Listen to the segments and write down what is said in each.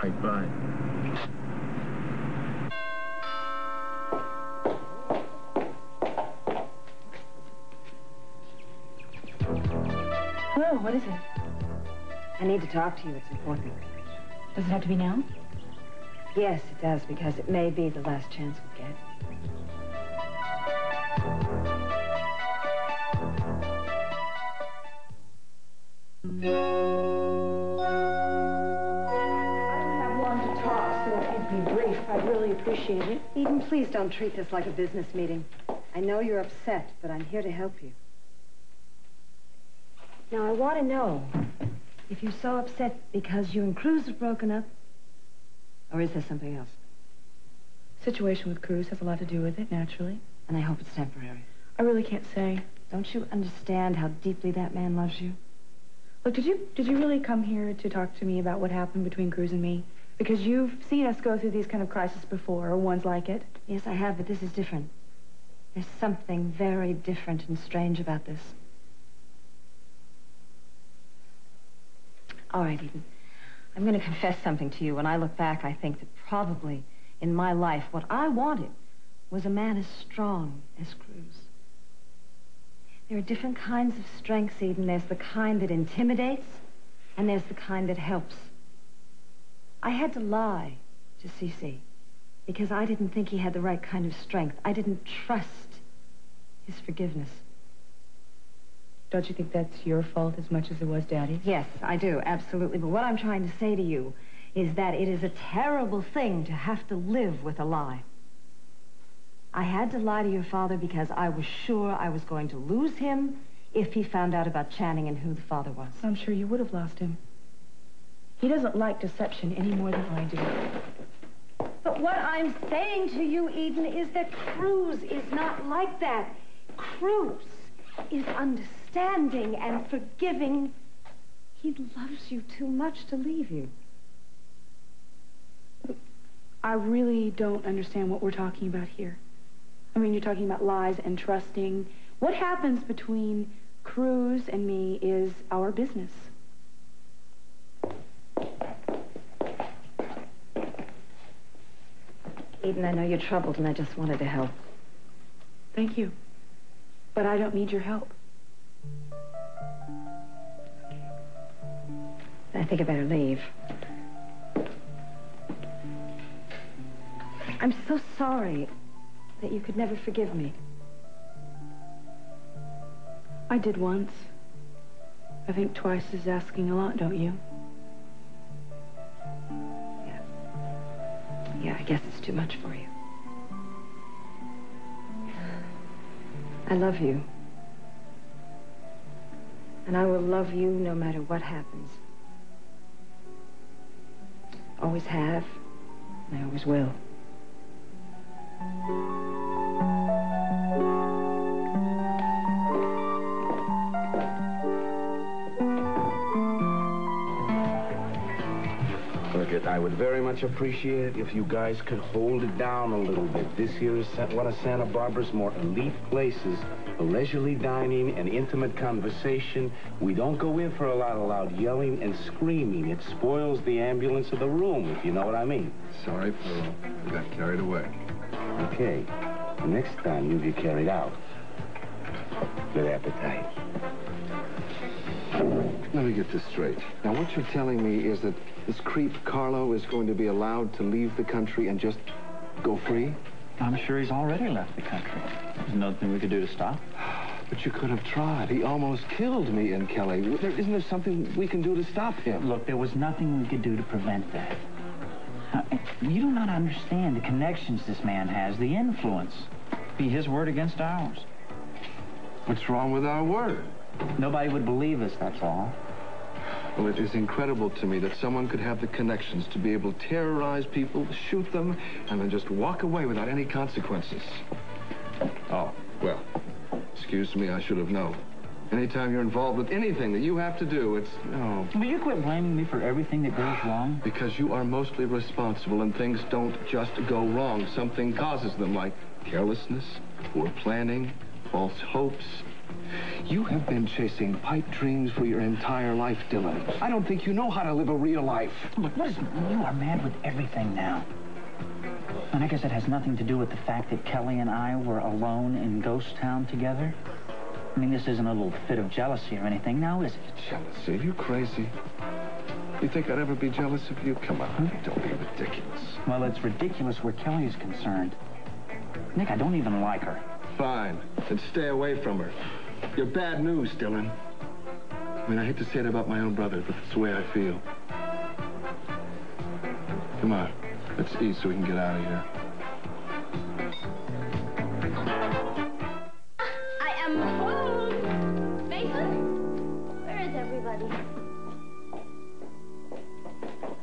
right, bye. Hello, what is it? I need to talk to you. It's important. Does it have to be now? Yes, it does, because it may be the last chance we get. I don't have long to talk, so if you'd be brief, I'd really appreciate it. Eden, please don't treat this like a business meeting. I know you're upset, but I'm here to help you. Now, I want to know if you're so upset because you and Cruz have broken up, or is there something else? Situation with Cruz has a lot to do with it, naturally. And I hope it's temporary. I really can't say. Don't you understand how deeply that man loves you? Look, did you really come here to talk to me about what happened between Cruz and me? Because you've seen us go through these kind of crises before, or ones like it. Yes, I have, but this is different. There's something very different and strange about this. All right, Eden. I'm going to confess something to you. When I look back, I think that probably in my life, what I wanted was a man as strong as Cruz. There are different kinds of strengths, Eden. There's the kind that intimidates, and there's the kind that helps. I had to lie to Cece because I didn't think he had the right kind of strength. I didn't trust his forgiveness. Don't you think that's your fault as much as it was Daddy's? Yes, I do, absolutely. But what I'm trying to say to you is that it is a terrible thing to have to live with a lie. I had to lie to your father because I was sure I was going to lose him if he found out about Channing and who the father was. I'm sure you would have lost him. He doesn't like deception any more than I do. But what I'm saying to you, Eden, is that Cruz is not like that. Cruz is understanding and forgiving. He loves you too much to leave you. I really don't understand what we're talking about here. I mean, you're talking about lies and trusting. What happens between Cruz and me is our business. Eden, I know you're troubled, and I just wanted to help. Thank you. But I don't need your help. I think I better leave. I'm so sorry that you could never forgive me. I did once. I think twice is asking a lot, don't you? Yeah, I guess it's too much for you. I love you. And I will love you no matter what happens. Always have, and I always will. I would very much appreciate it if you guys could hold it down a little bit. This here is one of Santa Barbara's more elite places for leisurely dining and intimate conversation. We don't go in for a lot of loud yelling and screaming. It spoils the ambience of the room, if you know what I mean. Sorry, Pearl. I got carried away. Okay. Next time you get carried out. Good appetite. Let me get this straight. Now, what you're telling me is that this creep, Carlo, is going to be allowed to leave the country and just go free? I'm sure he's already left the country. There's nothing we could do to stop. But you could have tried. He almost killed me and Kelly. Isn't there something we can do to stop him? Look, there was nothing we could do to prevent that. You do not understand the connections this man has, the influence. Be his word against ours. What's wrong with our word? Nobody would believe us, that's all. Well, it is incredible to me that someone could have the connections to be able to terrorize people, shoot them, and then just walk away without any consequences. Oh, well, excuse me, I should have known. Anytime you're involved with anything that you have to do, it's, no. Will you quit blaming me for everything that goes wrong? Because you are mostly responsible, and things don't just go wrong. Something causes them, like carelessness, poor planning, false hopes, You have been chasing pipe dreams for your entire life, Dylan. I don't think you know how to live a real life. Look, you are mad with everything now. And I guess it has nothing to do with the fact that Kelly and I were alone in Ghost Town together. I mean, this isn't a little fit of jealousy or anything, now is it? Jealousy? Are you crazy? You think I'd ever be jealous of you? Come on, don't be ridiculous. Well, it's ridiculous where Kelly is concerned. Nick, I don't even like her. Fine. Then stay away from her. You're bad news, Dylan. I mean, I hate to say it about my own brother, but it's the way I feel. Come on. Let's eat so we can get out of here. I am home. Mason, where is everybody?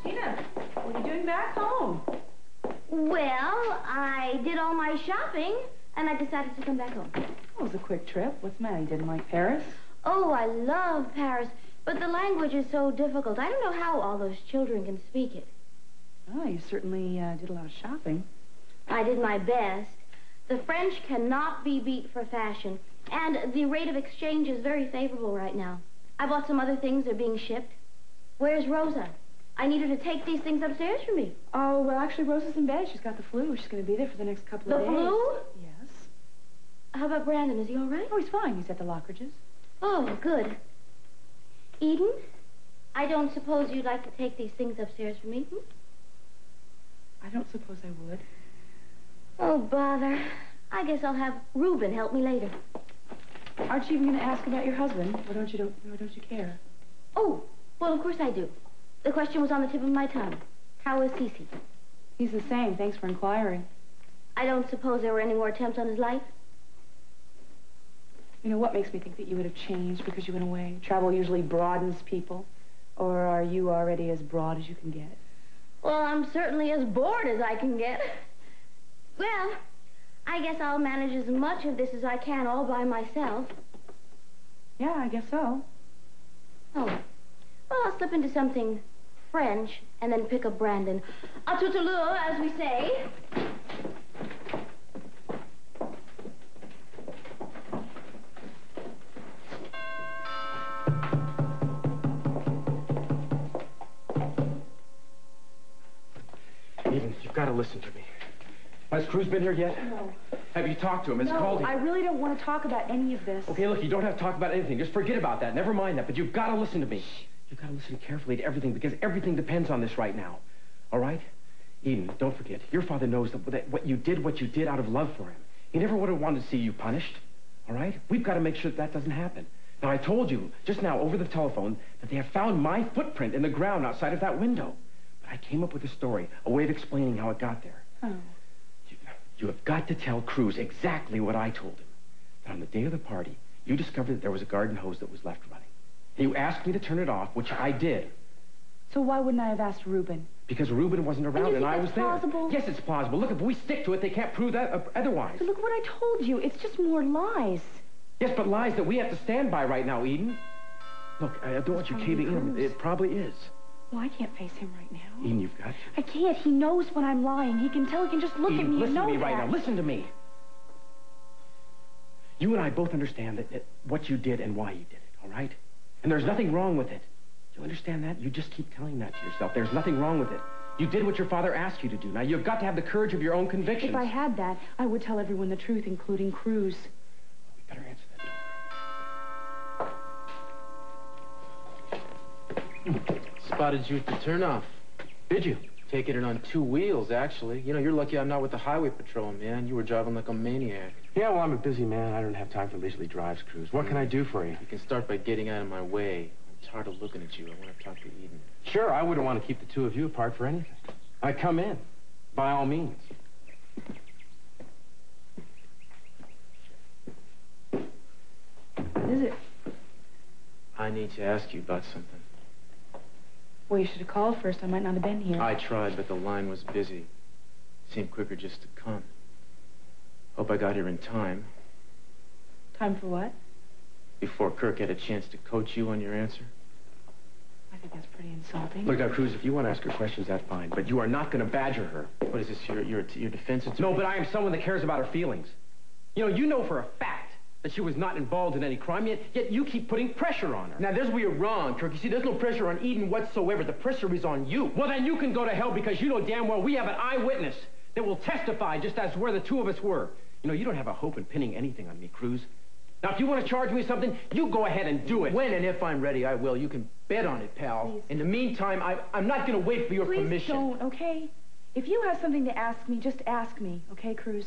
Tina, what are you doing back home? Well, I did all my shopping, and I decided to come back home. It was a quick trip. What's the matter? You didn't like Paris? Oh, I love Paris, but the language is so difficult. I don't know how all those children can speak it. Oh, you certainly did a lot of shopping. I did my best. The French cannot be beat for fashion, and the rate of exchange is very favorable right now. I bought some other things. They're being shipped. Where's Rosa? I need her to take these things upstairs for me. Oh, well, actually, Rosa's in bed. She's got the flu. She's going to be there for the next couple of days. The flu? Yes. How about Brandon? Is he all right? Oh, he's fine. He's at the Lockridges. Oh, good. Eden, I don't suppose you'd like to take these things upstairs for me? I don't suppose I would. Oh, bother. I guess I'll have Reuben help me later. Aren't you even going to ask about your husband? Why don't you care? Oh, well, of course I do. The question was on the tip of my tongue. How is Cece? He's the same. Thanks for inquiring. I don't suppose there were any more attempts on his life? You know, what makes me think that you would have changed because you went away? Travel usually broadens people. Or are you already as broad as you can get? Well, I'm certainly as bored as I can get. Well, I guess I'll manage as much of this as I can all by myself. Yeah, I guess so. Oh. Well, I'll slip into something French and then pick up Brandon. A tout à l'heure, as we say. Eden, you've got to listen to me. Has Cruz been here yet? No. Have you talked to him? Has he called you? I really don't want to talk about any of this. Okay, look, you don't have to talk about anything. Just forget about that. Never mind that. But you've got to listen to me. You've got to listen carefully to everything because everything depends on this right now. All right? Eden, don't forget. Your father knows that what you did out of love for him. He never would have wanted to see you punished. All right? We've got to make sure that doesn't happen. Now, I told you just now over the telephone that they have found my footprint in the ground outside of that window. But I came up with a story, a way of explaining how it got there. Oh. You have got to tell Cruz exactly what I told him. That on the day of the party, you discovered that there was a garden hose that was left running. And you asked me to turn it off, which I did. So why wouldn't I have asked Reuben? Because Reuben wasn't around and I was there. Plausible? Yes, it's plausible. Look, if we stick to it, they can't prove that otherwise. But look what I told you. It's just more lies. Yes, but lies that we have to stand by right now, Eden. Look, I don't want you caving in. It probably is. Well, I can't face him right now. Eden, you've got to. I can't. He knows when I'm lying. He can tell. He can just look at me listen and know to me that. right now. Listen to me. You and I both understand that what you did and why you did it, all right? And there's nothing wrong with it. Do you understand that? You just keep telling that to yourself. There's nothing wrong with it. You did what your father asked you to do. Now, you've got to have the courage of your own convictions. If I had that, I would tell everyone the truth, including Cruz. We better answer that door. Spotted you at the turnoff. Did you? Taking it on 2 wheels, actually. You know, you're lucky I'm not with the highway patrol, man. You were driving like a maniac. Yeah, well, I'm a busy man. I don't have time for leisurely drives, Cruz. What can I do for you? You can start by getting out of my way. I'm tired of looking at you. I want to talk to Eden. Sure, I wouldn't want to keep the two of you apart for anything. I come in, by all means. What is it? I need to ask you about something. Well, you should have called first. I might not have been here. I tried, but the line was busy. Seemed quicker just to come. Hope I got here in time. Time for what? Before Kirk had a chance to coach you on your answer. I think that's pretty insulting. Look, now, Cruz, if you want to ask her questions, that's fine. But you are not going to badger her. What is this, your defense attorney? No, but I am someone that cares about her feelings. You know for a fact that she was not involved in any crime, yet you keep putting pressure on her. Now, there's where you're wrong, Kirk. You see, there's no pressure on Eden whatsoever. The pressure is on you. Well, then you can go to hell because you know damn well we have an eyewitness that will testify just as to where the two of us were. You know, you don't have a hope in pinning anything on me, Cruz. Now, if you want to charge me with something, you go ahead and do it. When and if I'm ready, I will. You can bet on it, pal. Please. In the meantime, I'm not going to wait for your Please permission. don't, okay? If you have something to ask me, just ask me, okay, Cruz?